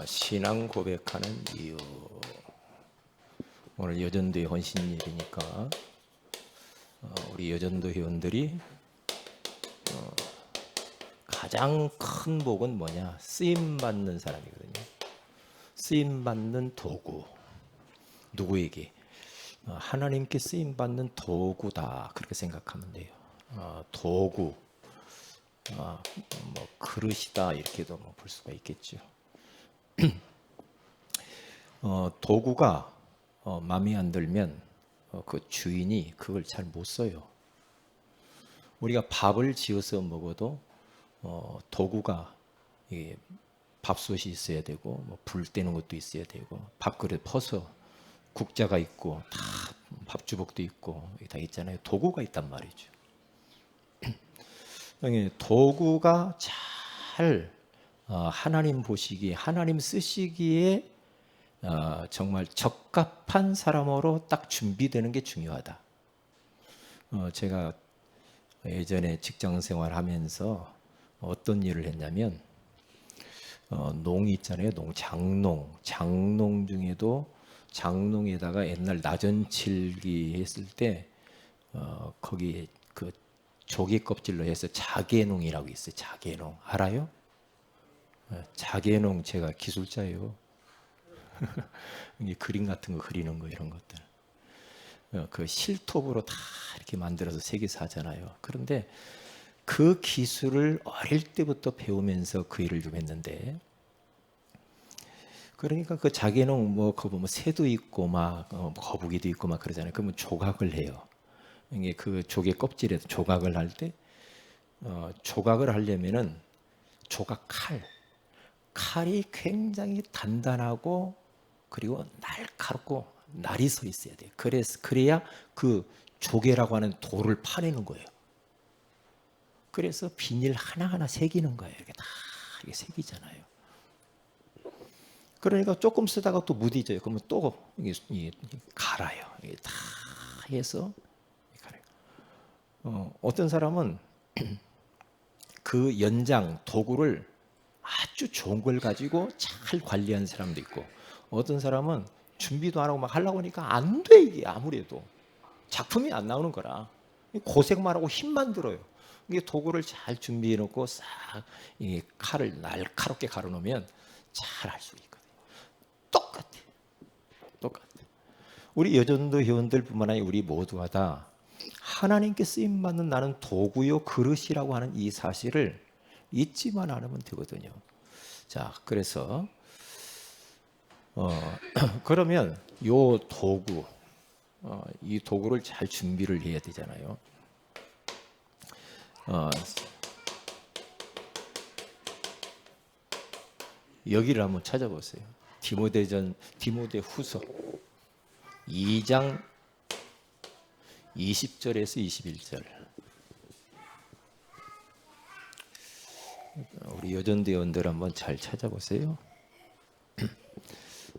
신앙 고백하는 이유. 오늘 여전도의 헌신일이니까 우리 여전도 회원들이 가장 큰 복은 뭐냐? 쓰임 받는 사람이거든요. 쓰임 받는 도구. 누구에게? 하나님께 쓰임 받는 도구다. 그렇게 생각하면 돼요. 도구. 뭐 그릇이다 이렇게도 볼 수가 있겠죠. 도구가 마음에 안 들면 그 주인이 그걸 잘 못 써요. 우리가 밥을 지어서 먹어도 도구가 밥솥이 있어야 되고 불 때는 것도 있어야 되고 밥그릇 퍼서 국자가 있고 다 밥주걱도 있고 다 있잖아요. 도구가 있단 말이죠. 도구가 잘 하나님 보시기에 하나님 쓰시기에 정말 적합한 사람으로 딱 준비되는 게 중요하다. 제가 예전에 직장 생활하면서 어떤 일을 했냐면 농이 있잖아요. 장농 중에도 장농에다가 옛날 나전칠기 했을 때 거기 그 조개 껍질로 해서 자개농이라고 있어요. 자개농 알아요? 자개농 제가 기술자예요. 그림 같은 거 그리는 거 이런 것들. 그 실톱으로 다 이렇게 만들어서 색에서 하잖아요. 그런데 그 기술을 어릴 때부터 배우면서 그 일을 좀 했는데, 그러니까 그 자개농 그 보면 새도 있고 막 거북이도 있고 막 그러잖아요. 그러면 조각을 해요. 이게 그 조개 껍질에서 조각을 할 때 조각을 하려면은 칼이 굉장히 단단하고 그리고 날카롭고 날이 서 있어야 돼요. 그래야 그 조개라고 하는 돌을 파내는 거예요. 그래서 비닐 하나하나 새기는 거예요. 이렇게 다 이게 새기잖아요. 그러니까 조금 쓰다가 또 무디져요. 그러면 또 이게 갈아요. 이게 다 해서 갈아요. 어떤 사람은 그 연장 도구를 아주 좋은 걸 가지고 잘 관리하는 사람도 있고, 어떤 사람은 준비도 안 하고 막 하려고 하니까 안 돼. 이게 아무래도 작품이 안 나오는 거라 고생만 하고 힘만 들어요. 이게 도구를 잘 준비해 놓고 싹 이 칼을 날카롭게 갈아 놓으면 잘 할 수 있거든요. 똑같아. 우리 여전도 회원들뿐만 아니라 우리 모두가 다 하나님께 쓰임 받는 나는 도구요 그릇이라고 하는 이 사실을 잊지만 않으면 되거든요. 자, 그래서 그러면 요 도구, 이 도구를 잘 준비를 해야 되잖아요. 여기를 한번 찾아보세요. 디모데후서 2장 20절에서 21절. 우리 여전대원들 한번 잘 찾아보세요.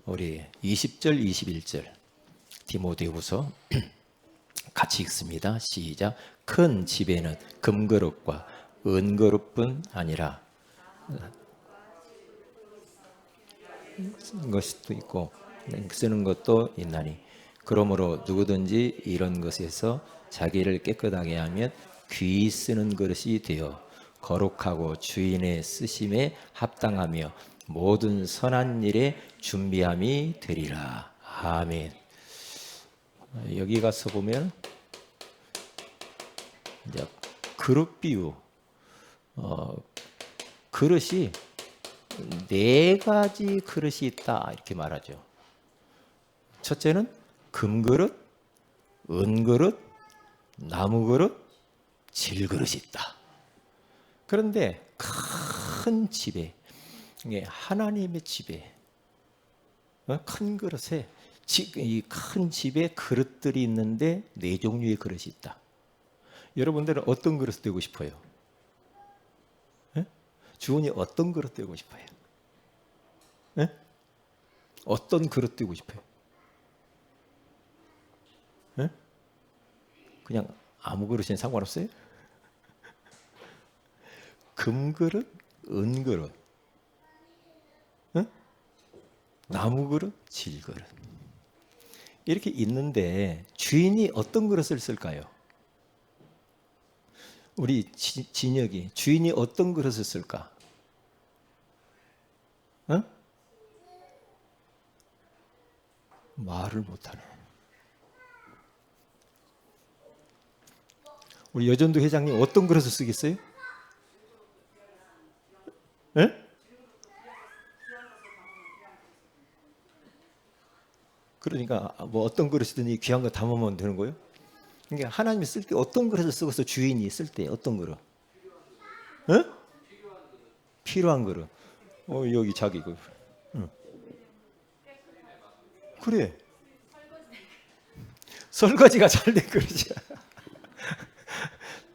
우리 20절, 21절 디모데후서 같이 읽습니다. 시작. 큰 집에는 금그릇과 은그릇뿐 아니라 것도 있고 쓰는 것도 있나니 그러므로 누구든지 이런 것에서 자기를 깨끗하게 하면 귀 쓰는 그릇이 되어 거룩하고 주인의 쓰심에 합당하며 모든 선한 일에 준비함이 되리라. 아멘. 여기 가서 보면 이제 그릇 비유, 그릇이 네 가지 그릇이 있다 이렇게 말하죠. 첫째는 금그릇, 은그릇, 나무그릇, 질그릇이 있다. 그런데 큰 집에, 하나님의 집에, 큰 그릇에, 이 큰 집에 그릇들이 있는데 네 종류의 그릇이 있다. 여러분들은 어떤 그릇 되고 싶어요? 주원이 어떤 그릇 되고 싶어요? 어떤 그릇 되고 싶어요? 그냥 아무 그릇이나 상관없어요? 금그릇, 은그릇, 응? 나무그릇, 질그릇 이렇게 있는데 주인이 어떤 그릇을 쓸까요? 우리 진혁이 주인이 어떤 그릇을 쓸까? 응? 말을 못하네. 우리 여전도 회장님 어떤 그릇을 쓰겠어요? 예? 그러니까 뭐 어떤 그릇이든지 귀한 거 담으면 되는 거예요? 그러니까 하나님이 쓸 때 어떤 그릇을 쓰고서 주인이 쓸 때 어떤 그릇? 예? 필요한 그릇. 여기 자기 그릇. 응. 그래. 설거지가 잘 된 그릇이야.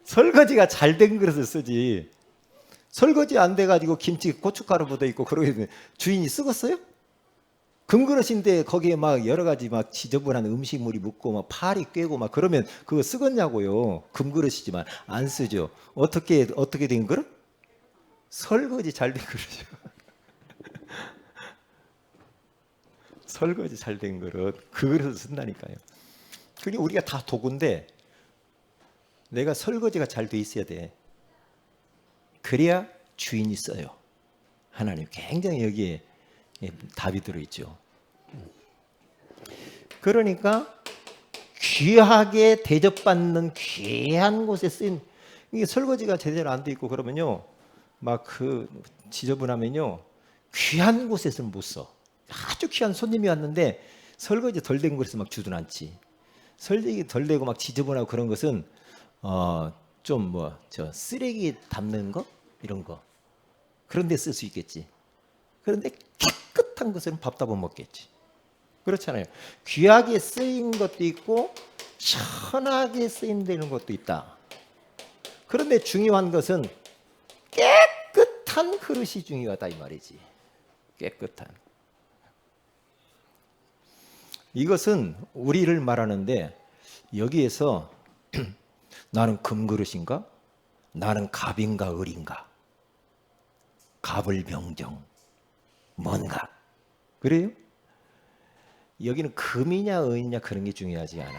설거지가 잘 된 그릇을 쓰지. 설거지 안 돼가지고 김치 고춧가루 묻어 있고 그러게 주인이 쓰겠어요? 금그릇인데 거기에 막 여러 가지 막 지저분한 음식물이 묻고 막 팔이 꿰고 막 그러면 그거 쓰겠냐고요. 금그릇이지만 안 쓰죠. 어떻게 된 그릇? 설거지 잘 된 그릇이요. 설거지 잘 된 그릇 그 그릇을 쓴다니까요. 그게 우리가 다 도구인데 내가 설거지가 잘 돼 있어야 돼. 그래야 주인이 써요. 하나님 굉장히 여기에 답이 들어있죠. 그러니까 귀하게 대접받는 귀한 곳에 쓰인 이게 설거지가 제대로 안 돼 있고 그러면요 막 그 지저분하면요 귀한 곳에서는 못 써. 아주 귀한 손님이 왔는데 설거지 덜 된 곳에서 막 주둔 않지. 설거지 덜 되고 막 지저분하고 그런 것은 좀 뭐 저 쓰레기 담는 거 이런 거 그런 데 쓸 수 있겠지. 그런데 깨끗한 것은 밥도 못 먹겠지. 그렇잖아요. 귀하게 쓰인 것도 있고 천하게 쓰인다는 것도 있다. 그런데 중요한 것은 깨끗한 그릇이 중요하다 이 말이지. 깨끗한. 이것은 우리를 말하는데 여기에서 나는 금그릇인가? 나는 갑인가 을인가? 갑을병정 뭔가 그래요? 여기는 금이냐 은이냐 그런 게 중요하지 않아.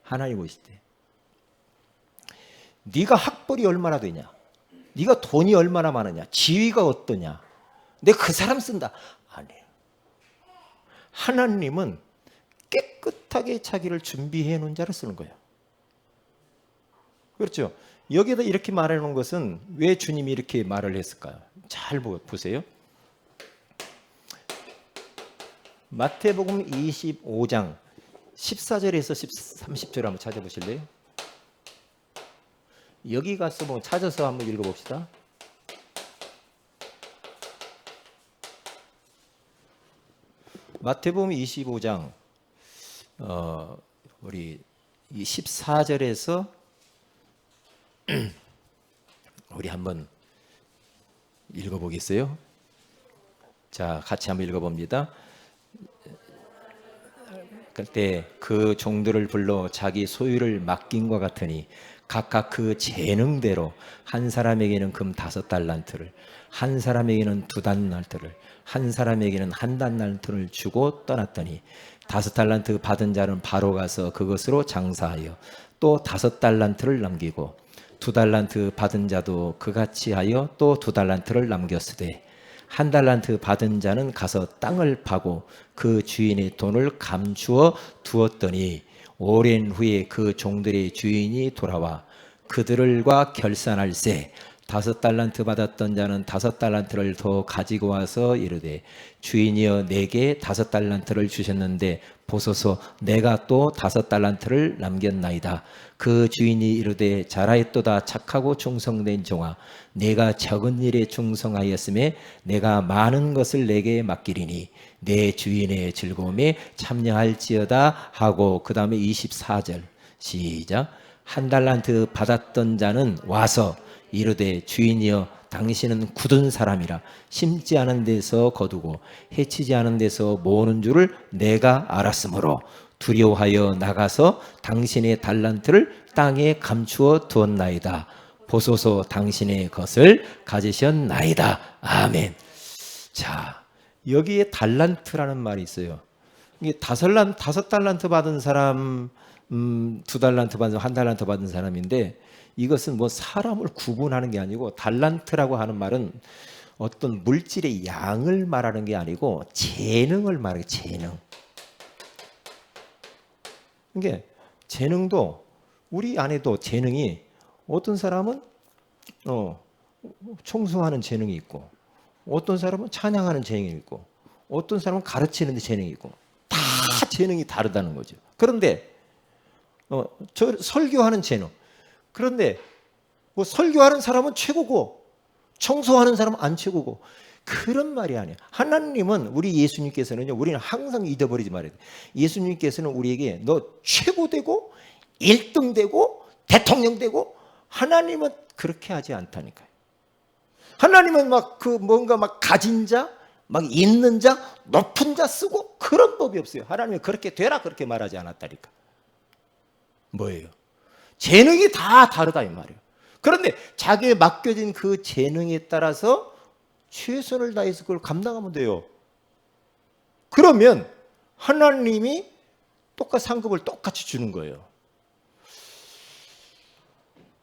하나님 보실 때 네가 학벌이 얼마나 되냐, 네가 돈이 얼마나 많으냐, 지위가 어떠냐, 내가 그 사람 쓴다 아니에요. 하나님은 깨끗하게 자기를 준비해 놓은 자를 쓰는 거예요. 그렇죠? 여기에다 이렇게 말해 놓은 것은 왜 주님이 이렇게 말을 했을까요? 잘 보세요. 마태복음 25장 14절에서 30절 한번 찾아보실래요? 여기 가서 뭐 찾아서 한번 읽어봅시다. 마태복음 25장 우리 14절에서 우리 한번 읽어보겠어요? 자, 같이 한번 읽어봅니다. 그때 그 종들을 불러 자기 소유를 맡긴과 같으니 각각 그 재능대로 한 사람에게는 금 5달란트를, 한 사람에게는 2달란트를, 한 사람에게는 1달란트를 주고 떠났더니 5달란트 받은 자는 바로 가서 그것으로 장사하여 또 5달란트를 남기고 2달란트 받은 자도 그같이 하여 또 2달란트를 남겼으되 1달란트 받은 자는 가서 땅을 파고 그 주인의 돈을 감추어 두었더니 오랜 후에 그 종들의 주인이 돌아와 그들과 결산할세 5달란트 받았던 자는 5달란트를 더 가지고 와서 이르되 주인이여 내게 5달란트를 주셨는데 보소서 내가 또 5달란트를 남겼나이다. 그 주인이 이르되 잘하였도다 착하고 충성된 종아 내가 적은 일에 충성하였음에 내가 많은 것을 내게 맡기리니 내 주인의 즐거움에 참여할지어다 하고 그 다음에 24절 시작 1달란트 받았던 자는 와서 이르되 주인이여 당신은 굳은 사람이라 심지 않은 데서 거두고 해치지 않은 데서 모으는 줄을 내가 알았으므로 두려워하여 나가서 당신의 달란트를 땅에 감추어 두었나이다. 보소서 당신의 것을 가지셨나이다. 아멘. 자, 여기에 달란트라는 말이 있어요. 이게 다섯 달란트 받은 사람, 두 달란트 받은, 한 달란트 받은 사람인데, 이것은 뭐 사람을 구분하는 게 아니고, 달란트라고 하는 말은 어떤 물질의 양을 말하는 게 아니고 재능을 말해요. 재능. 이게 재능도 우리 안에도 재능이, 어떤 사람은 청소하는 재능이 있고, 어떤 사람은 찬양하는 재능이 있고, 어떤 사람은 가르치는 데 재능이 있고, 다 재능이 다르다는 거죠. 그런데 저 설교하는 재능, 그런데 뭐 설교하는 사람은 최고고 청소하는 사람은 안 최고고, 그런 말이 아니에요. 하나님은, 우리 예수님께서는요, 우리는 항상 잊어버리지 말아야 돼. 예수님께서는 우리에게 너 최고 되고 1등 되고 대통령 되고, 하나님은 그렇게 하지 않다니까요. 하나님은 막 그 뭔가 막 가진 자, 막 있는 자, 높은 자 쓰고 그런 법이 없어요. 하나님은 그렇게 되라 그렇게 말하지 않았다니까. 뭐예요? 재능이 다 다르다 이 말이에요. 그런데 자기에 맡겨진 그 재능에 따라서 최선을 다해서 그걸 감당하면 돼요. 그러면 하나님이 상급을 똑같이 주는 거예요.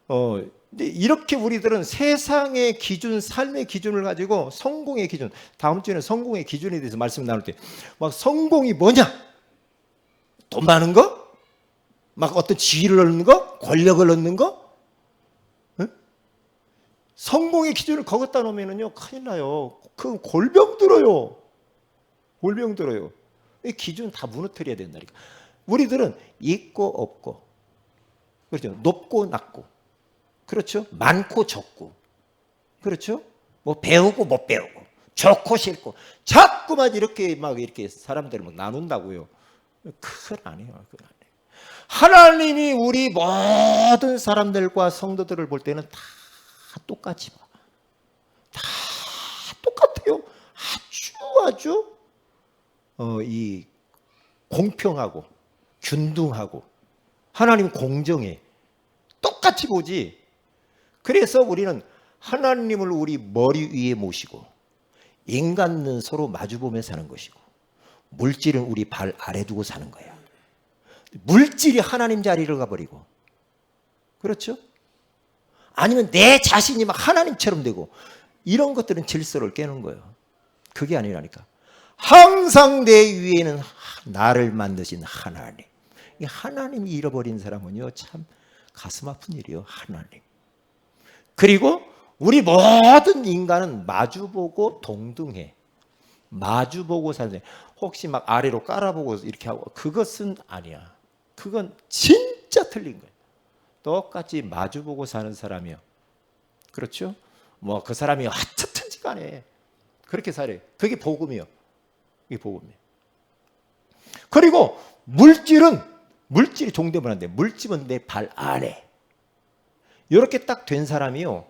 근데 이렇게 우리들은 세상의 기준, 삶의 기준을 가지고 성공의 기준, 다음 주에는 성공의 기준에 대해서 말씀 나눌 때, 막 성공이 뭐냐? 돈 많은 거? 막 어떤 지위를 얻는 거? 권력을 얻는 거? 응? 성공의 기준을 거기다 놓으면요, 큰일 나요. 그 골병 들어요. 골병 들어요. 이 기준 다 무너뜨려야 된다니까. 우리들은 있고 없고, 그렇죠? 높고 낮고, 그렇죠? 많고 적고, 그렇죠? 뭐 배우고 못 배우고, 좋고 싫고, 자꾸만 이렇게 사람들을 막 나눈다고요. 그건 아니에요. 그건 아니에요. 하나님이 우리 모든 사람들과 성도들을 볼 때는 다 똑같이 봐. 다 똑같아요. 아주 이 공평하고 균등하고, 하나님 공정해. 똑같이 보지. 그래서 우리는 하나님을 우리 머리 위에 모시고, 인간은 서로 마주보며 사는 것이고, 물질은 우리 발 아래 두고 사는 거야. 물질이 하나님 자리를 가버리고, 그렇죠? 아니면 내 자신이 막 하나님처럼 되고, 이런 것들은 질서를 깨는 거예요. 그게 아니라니까. 항상 내 위에는 나를 만드신 하나님. 이 하나님이 잃어버린 사람은요, 참 가슴 아픈 일이에요. 하나님. 그리고 우리 모든 인간은 마주보고 동등해. 마주보고 사는데, 혹시 막 아래로 깔아보고 이렇게 하고, 그것은 아니야. 그건 진짜 틀린 거예요. 똑같이 마주보고 사는 사람이요. 그렇죠? 뭐 그 사람이 어떻든지 간에 그렇게 살아요. 그게 복음이요. 이게 복음이에요. 그리고 물질이 종되면 안 돼. 물질은 내 발 아래. 이렇게 딱 된 사람이요.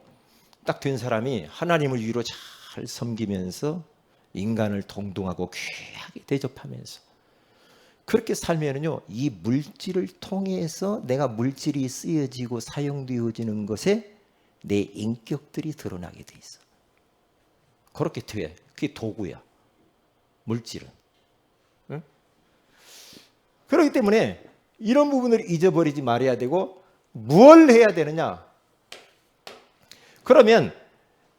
딱 된 사람이 하나님을 위로 잘 섬기면서 인간을 동등하고 귀하게 대접하면서 그렇게 살면은요, 이 물질을 통해서 내가 물질이 쓰여지고 사용되어지는 것에 내 인격들이 드러나게 돼 있어. 그렇게 돼. 그게 도구야. 물질은. 응? 그렇기 때문에 이런 부분을 잊어버리지 말아야 되고, 무엇을 해야 되느냐? 그러면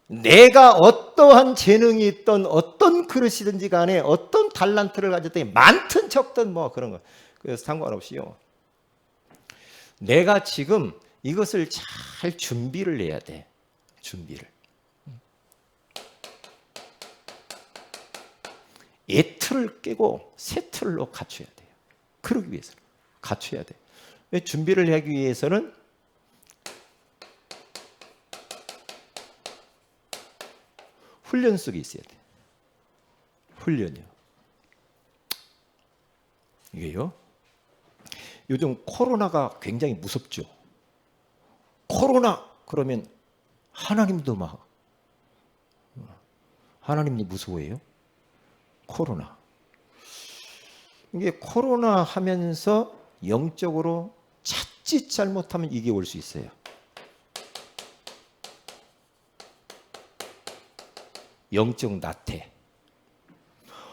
내가 어떠한 재능이 있던, 어떤 그릇이든지 간에, 어떤 달란트를 가졌더니 많든 적든 뭐 그런 거, 그래서 상관없이요, 내가 지금 이것을 잘 준비를 해야 돼. 준비를. 예 틀을 깨고 새 틀로 갖춰야 돼요. 그러기 위해서는 갖춰야 돼. 왜? 준비를 하기 위해서는 훈련 속에 있어야 돼. 훈련이요. 이게요, 요즘 코로나가 굉장히 무섭죠. 코로나 그러면 하나님도 막 하나님이 무서워해요? 코로나. 이게 코로나 하면서 영적으로 자칫 잘못하면 이게 올 수 있어요. 영적 나태.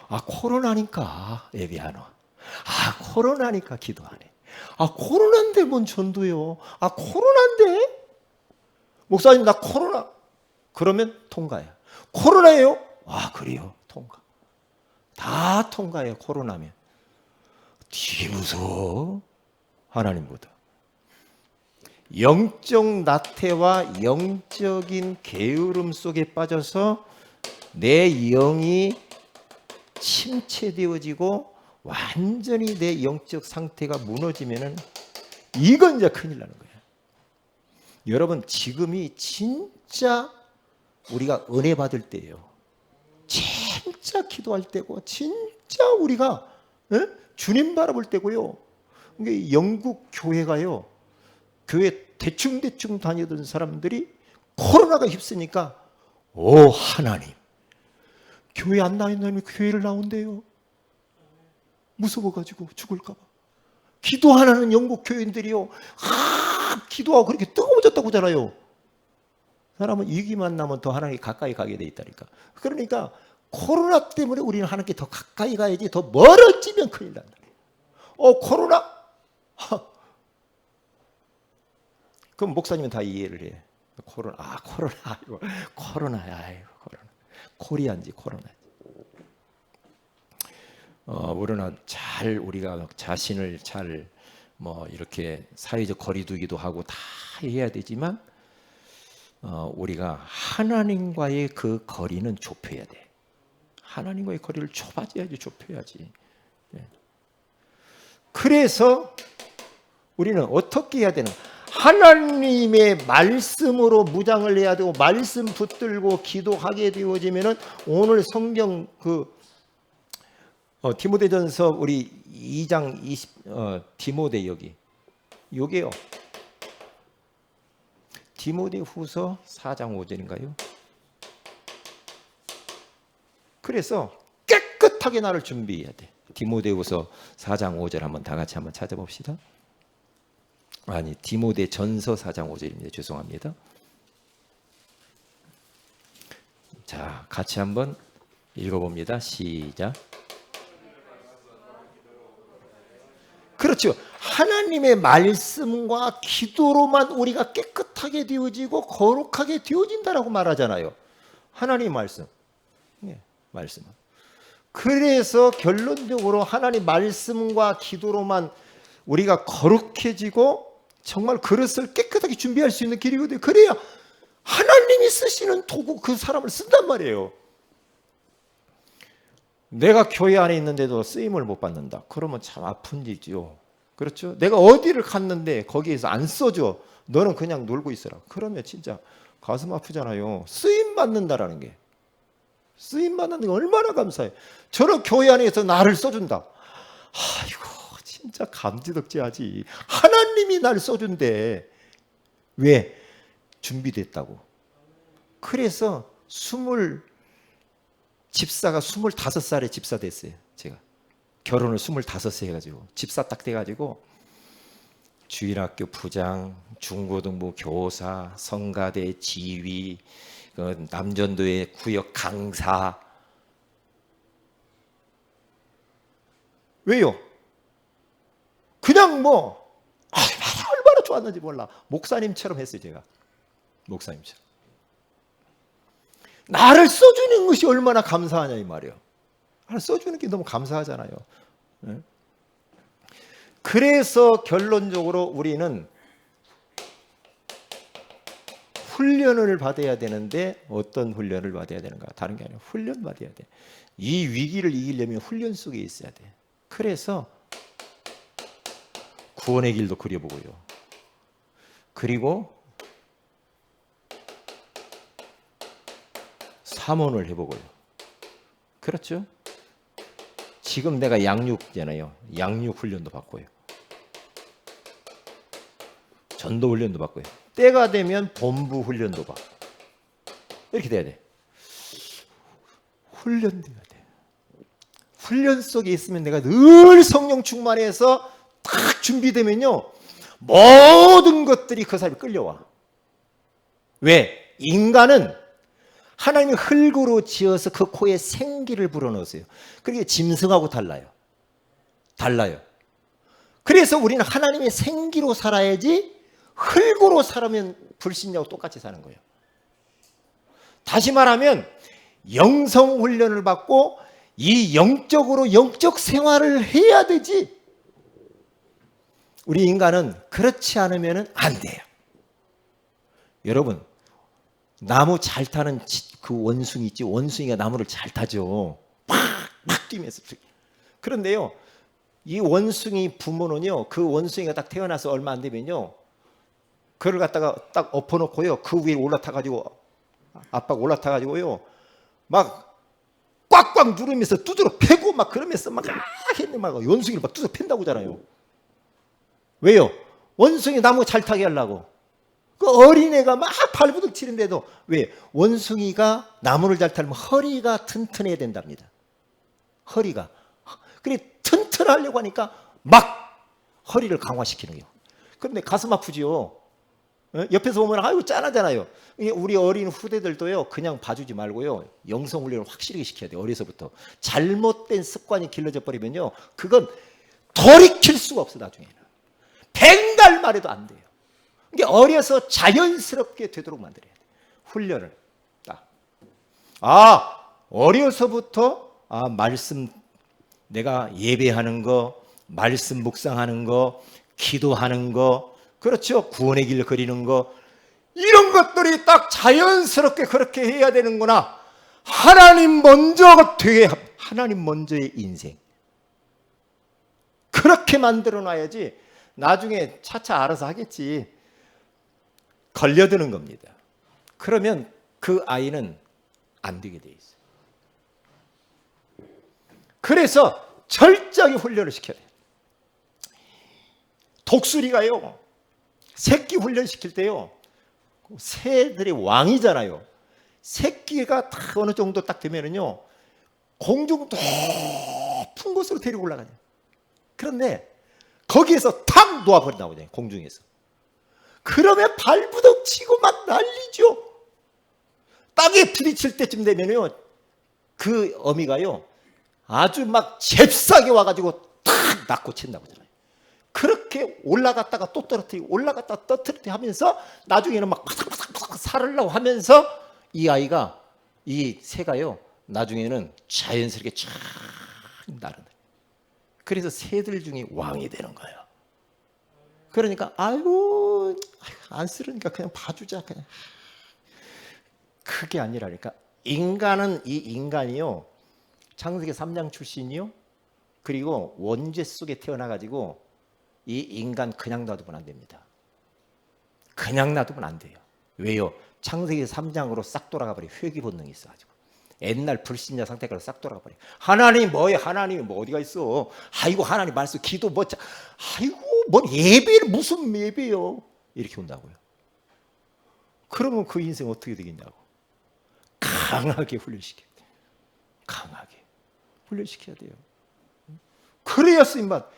아, 코로나니까 예배 안 와. 아, 코로나니까 기도 안 해. 아, 코로나인데 뭔 전도요? 아, 코로나인데? 목사님, 나 코로나. 그러면 통과야. 코로나예요? 아, 그래요. 통과. 다 통과해요. 코로나면. 되게 무서워. 하나님보다. 영적 나태와 영적인 게으름 속에 빠져서 내 영이 침체되어지고 완전히 내 영적 상태가 무너지면은 이건 이제 큰일 나는 거예요. 여러분, 지금이 진짜 우리가 은혜 받을 때예요. 진짜 기도할 때고, 진짜 우리가 주님 바라볼 때고요. 이게 영국 교회가요, 교회 대충 다니던 사람들이 코로나가 휩쓰니까, 오 하나님, 교회 안 나오면 교회를 나온대요. 무서워가지고 죽을까 봐. 기도하는 영국 교인들이요, 기도하고 그렇게 뜨거워졌다고 하잖아요. 사람은 이기만 나면 더 하나님께 가까이 가게 돼 있다니까. 그러니까 코로나 때문에 우리는 하나님께 더 가까이 가야지, 더 멀어지면 큰일 난다. 코로나? 그럼 목사님은 다 이해를 해. 코로나, 코로나, 아이고, 코로나야, 아이고, 코로나. 코리안지, 코로나지. 우리는 잘, 우리가 자신을 잘, 이렇게 사회적 거리두기도 하고 다 해야 되지만, 우리가 하나님과의 그 거리는 좁혀야 돼. 하나님과의 거리를 좁혀야지. 네. 그래서 우리는 어떻게 해야 되는? 하나님의 말씀으로 무장을 해야 되고, 말씀 붙들고 기도하게 되어지면은, 오늘 성경 디모데전서 우리 2장 디모데 요게요. 디모데후서 4장 5절인가요? 그래서 깨끗하게 나를 준비해야 돼. 디모데후서 4장 5절 한번 다 같이 한번 찾아봅시다. 아니, 디모데전서 4장 5절입니다. 죄송합니다. 자, 같이 한번 읽어봅니다. 시작. 그렇죠. 하나님의 말씀과 기도로만 우리가 깨끗하게 되어지고 거룩하게 되어진다라고 말하잖아요. 하나님의 말씀. 네, 말씀은. 그래서 결론적으로 하나님 말씀과 기도로만 우리가 거룩해지고 정말 그릇을 깨끗하게 준비할 수 있는 길이거든요. 그래야 하나님이 쓰시는 도구, 그 사람을 쓴단 말이에요. 내가 교회 안에 있는데도 쓰임을 못 받는다. 그러면 참 아픈 일이죠. 그렇죠? 내가 어디를 갔는데 거기에서 안 써줘. 너는 그냥 놀고 있어라. 그러면 진짜 가슴 아프잖아요. 쓰임 받는다라는 게. 쓰임 받는 게 얼마나 감사해. 저런 교회 안에서 나를 써준다. 아이고, 진짜 감지덕지하지. 하나님이 날 써준대. 왜? 준비됐다고. 그래서 집사가 25살에 집사 됐어요. 제가 결혼을 25세 해가지고 집사 딱 돼가지고 주일학교 부장, 중고등부 교사, 성가대 지휘, 남전도의 구역 강사. 왜요? 그냥 얼마나 좋았는지 몰라. 목사님처럼 했어요. 제가 목사님처럼. 나를 써주는 것이 얼마나 감사하냐 이 말이에요. 나를 써주는 게 너무 감사하잖아요. 그래서 결론적으로 우리는 훈련을 받아야 되는데, 어떤 훈련을 받아야 되는가? 다른 게 아니라 훈련 받아야 돼. 이 위기를 이기려면 훈련 속에 있어야 돼. 그래서 구원의 길도 그려보고요. 그리고 삼원을 해보고요. 그렇죠? 지금 내가 양육잖아요. 양육 훈련도 받고요. 전도 훈련도 받고요. 때가 되면 본부 훈련도 받고. 이렇게 돼야 돼. 훈련돼야 돼. 훈련 속에 있으면 내가 늘 성령 충만해서 딱 준비되면요, 모든 것들이 그 사람이 끌려와. 왜? 인간은 하나님이 흙으로 지어서 그 코에 생기를 불어넣었어요. 그게 짐승하고 달라요. 그래서 우리는 하나님의 생기로 살아야지 흙으로 살면 불신자하고 똑같이 사는 거예요. 다시 말하면 영성 훈련을 받고 이 영적으로 영적 생활을 해야 되지. 우리 인간은 그렇지 않으면 안 돼요. 여러분, 나무 잘 타는 그 원숭이 있지. 원숭이가 나무를 잘 타죠. 막 뛰면서. 그런데요, 이 원숭이 부모는요, 그 원숭이가 딱 태어나서 얼마 안 되면요, 그를 갖다가 딱 엎어놓고요, 그 위에 올라타가지고, 아빠가 올라타가지고요, 막 꽉꽉 누르면서 두드러 패고 막 그러면서 막 했는데 막 원숭이를 막 두드러 팬다고 하잖아요. 왜요? 원숭이 나무 잘 타게 하려고. 그 어린애가 막 발부둥 치는데도 왜? 원숭이가 나무를 잘 타려면 허리가 튼튼해야 된답니다. 허리가. 그래 튼튼하려고 하니까 막 허리를 강화시키는 거예요. 그런데 가슴 아프지요. 옆에서 보면 아이고 짠하잖아요. 우리 어린 후대들도요, 그냥 봐주지 말고요, 영성 훈련을 확실히 시켜야 돼요. 어려서부터. 잘못된 습관이 길러져 버리면요, 그건 돌이킬 수가 없어. 나중에는 백날 말해도 안 돼요. 그러니까 어려서 자연스럽게 되도록 만들어야 돼. 훈련을. 어려서부터 말씀, 내가 예배하는 거, 말씀 묵상하는 거, 기도하는 거, 그렇죠. 구원의 길 그리는 거, 이런 것들이 딱 자연스럽게 그렇게 해야 되는구나. 하나님 먼저 되게, 하나님 먼저의 인생. 그렇게 만들어 놔야지 나중에 차차 알아서 하겠지. 걸려드는 겁니다. 그러면 그 아이는 안 되게 돼 있어요. 그래서 철저하게 훈련을 시켜야 돼요. 독수리가요, 새끼 훈련시킬 때요, 새들의 왕이잖아요. 새끼가 딱 어느 정도 딱 되면은요, 공중 높은 곳으로 데리고 올라가요. 그런데 거기에서 탁 놓아버린다고 하잖아요. 공중에서. 그러면 발부둥 치고 막 난리죠. 땅에 부딪힐 때쯤 되면요, 그 어미가요, 아주 막 잽싸게 와가지고 탁 낚고 친다고 하잖아요. 그렇게 올라갔다가 또 떨어뜨리고 올라갔다가 떨어뜨리고 하면서 나중에는 막 바삭바삭 살으려고 하면서 이 아이가, 이 새가요, 나중에는 자연스럽게 쫙 나른다. 그래서 새들 중에 왕이 되는 거예요. 그러니까 아이고 안쓰러우니까 그냥 봐주자. 그냥. 그게 아니라니까. 인간은, 이 인간이요, 창세기 3장 출신이요, 그리고 원죄 속에 태어나가지고 이 인간 그냥 놔두면 안 됩니다. 그냥 놔두면 안 돼요. 왜요? 창세기 3장으로 싹 돌아가 버려. 회귀 본능이 있어가지고 옛날 불신자 상태가 싹 돌아가 버려. 하나님 뭐예요? 하나님이 뭐 어디가 있어? 아이고 하나님 말씀 기도 뭐, 아이고 뭐 예배를 무슨 예배요? 이렇게 온다고요. 그러면 그 인생 어떻게 되겠냐고. 강하게 훈련시켜야 돼요. 강하게 훈련시켜야 돼요. 그래야 쓰임받,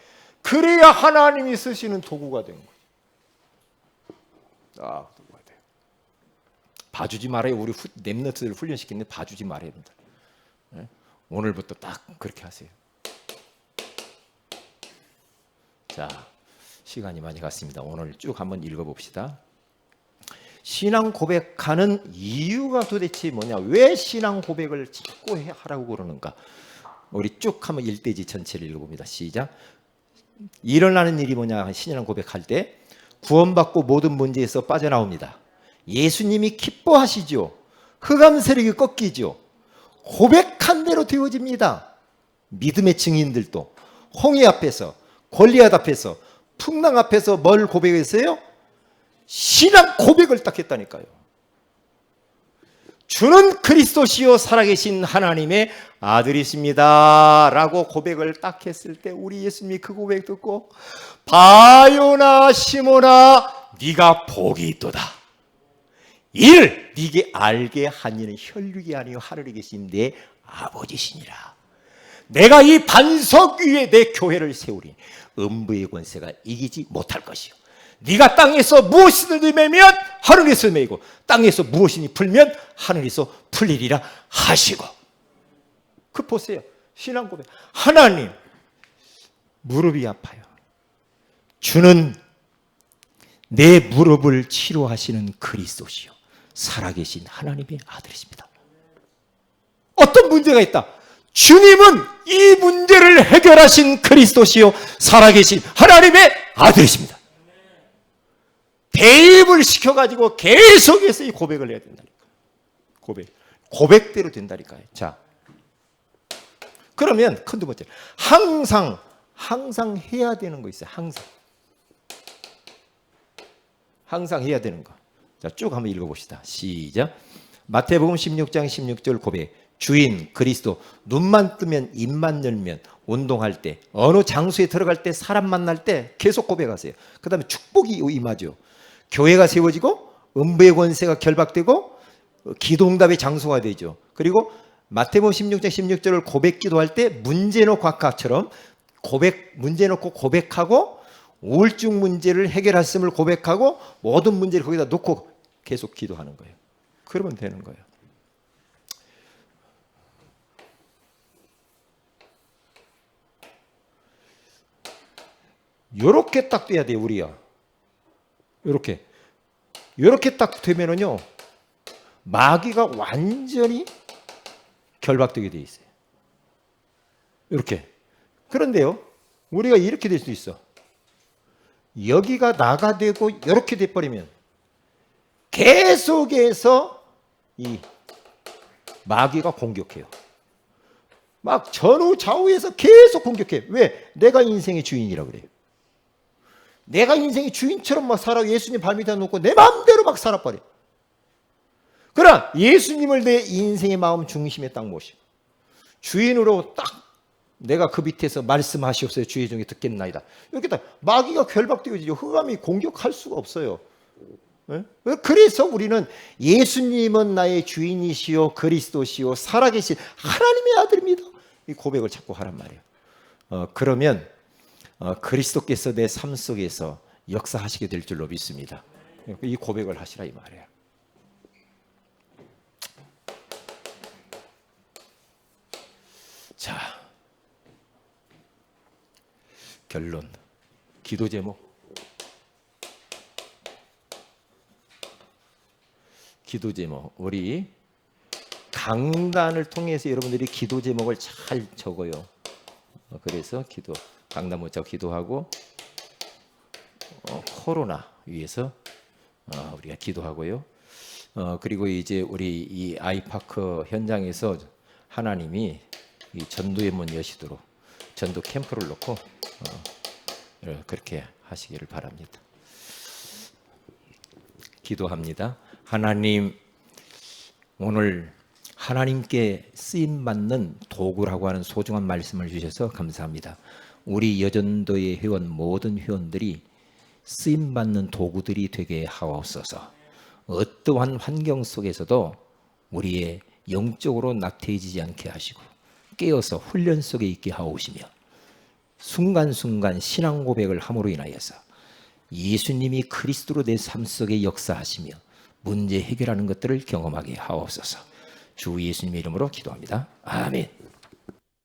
그래야 하나님이 쓰시는 도구가 되는 거예요. 도구가 돼요. 봐주지 말아요. 우리 랩너트들 훈련시키는데 봐주지 말아야 된다. 오늘부터 딱 그렇게 하세요. 자, 시간이 많이 갔습니다. 오늘 쭉 한번 읽어봅시다. 신앙 고백하는 이유가 도대체 뭐냐? 왜 신앙 고백을 자꾸 하라고 그러는가? 우리 쭉 한번 1대지 전체를 읽어봅니다. 시작. 일어나는 일이 뭐냐? 신앙 고백할 때 구원받고 모든 문제에서 빠져나옵니다. 예수님이 기뻐하시죠. 흑암 세력이 꺾이죠. 고백한 대로 되어집니다. 믿음의 증인들도 홍해 앞에서, 골리앗 앞에서, 풍랑 앞에서 뭘 고백했어요? 신앙 고백을 딱 했다니까요. 주는 그리스도시요 살아계신 하나님의 아들이십니다 라고 고백을 딱 했을 때 우리 예수님이 그 고백 듣고 바요나 시몬아 네가 복이 있도다. 이를 네게 알게 한 이는 혈육이 아니요 하늘에 계신 내 아버지시니라. 내가 이 반석 위에 내 교회를 세우리니 음부의 권세가 이기지 못할 것이요. 네가 땅에서 무엇이든 매면 하늘에서 매고 땅에서 무엇이니 풀면 하늘에서 풀리리라 하시고. 그 보세요. 신앙 고백. 하나님, 무릎이 아파요. 주는 내 무릎을 치료하시는 그리스도시요 살아계신 하나님의 아들이십니다. 어떤 문제가 있다. 주님은 이 문제를 해결하신 그리스도시요 살아계신 하나님의 아들이십니다. 대입을 시켜가지고 계속해서 이 고백을 해야 된다니까. 고백대로 된다니까요. 자, 그러면 큰 두 번째, 항상 해야 되는 거 있어요. 항상 해야 되는 거. 자, 쭉 한번 읽어봅시다. 시작. 마태복음 16장 16절 고백. 주인 그리스도, 눈만 뜨면 입만 열면 운동할 때, 어느 장소에 들어갈 때, 사람 만날 때 계속 고백하세요. 그 다음에 축복이 임하죠. 교회가 세워지고 음부의 권세가 결박되고 기도응답의 장소가 되죠. 그리고 마태복음 16장 16절을 고백 기도할 때 문제 놓고 아까처럼 문제 놓고 고백하고 우울증 문제를 해결했음을 고백하고 모든 문제를 거기다 놓고 계속 기도하는 거예요. 그러면 되는 거예요. 요렇게 딱 돼야 돼요, 우리야. 요렇게 딱 되면은요, 마귀가 완전히 결박되게 돼 있어요. 이렇게. 그런데요, 우리가 이렇게 될 수 있어. 여기가 나가 되고 이렇게 돼버리면 계속해서 이 마귀가 공격해요. 막 전후 좌우에서 계속 공격해. 왜? 내가 인생의 주인이라 그래요. 내가 인생의 주인처럼 막 살아. 예수님 발밑에 놓고 내 마음대로 막 살아버려. 그러나 예수님을 내 인생의 마음 중심에 딱 모시고 주인으로 딱 내가 그 밑에서 말씀하시옵소서 주의 종이 듣겠나이다. 이렇게 딱 마귀가 결박되어지죠. 흑암이 공격할 수가 없어요. 그래서 우리는 예수님은 나의 주인이시요 그리스도시요 살아계신 하나님의 아들입니다. 이 고백을 자꾸 하란 말이에요. 그러면 그리스도께서 내 삶 속에서 역사하시게 될 줄로 믿습니다. 이 고백을 하시라 이 말이에요. 자, 결론. 기도 제목. 기도 제목. 우리 강단을 통해서 여러분들이 기도 제목을 잘 적어요. 그래서 강단 못 잡고 기도하고 코로나 위해서 우리가 기도하고요. 그리고 이제 우리 이 아이파크 현장에서 하나님이 이 전도의 문 여시도록 전도 캠프를 놓고 그렇게 하시기를 바랍니다. 기도합니다. 하나님, 오늘 하나님께 쓰임받는 도구라고 하는 소중한 말씀을 주셔서 감사합니다. 우리 여전도의 회원 모든 회원들이 쓰임받는 도구들이 되게 하옵소서. 어떠한 환경 속에서도 우리의 영적으로 나태해지지 않게 하시고 깨어서 훈련 속에 있게 하오시며 순간순간 신앙 고백을 함으로 인하여서 예수님이 그리스도로 내 삶 속에 역사하시며 문제 해결하는 것들을 경험하게 하옵소서. 주 예수님의 이름으로 기도합니다. 아멘.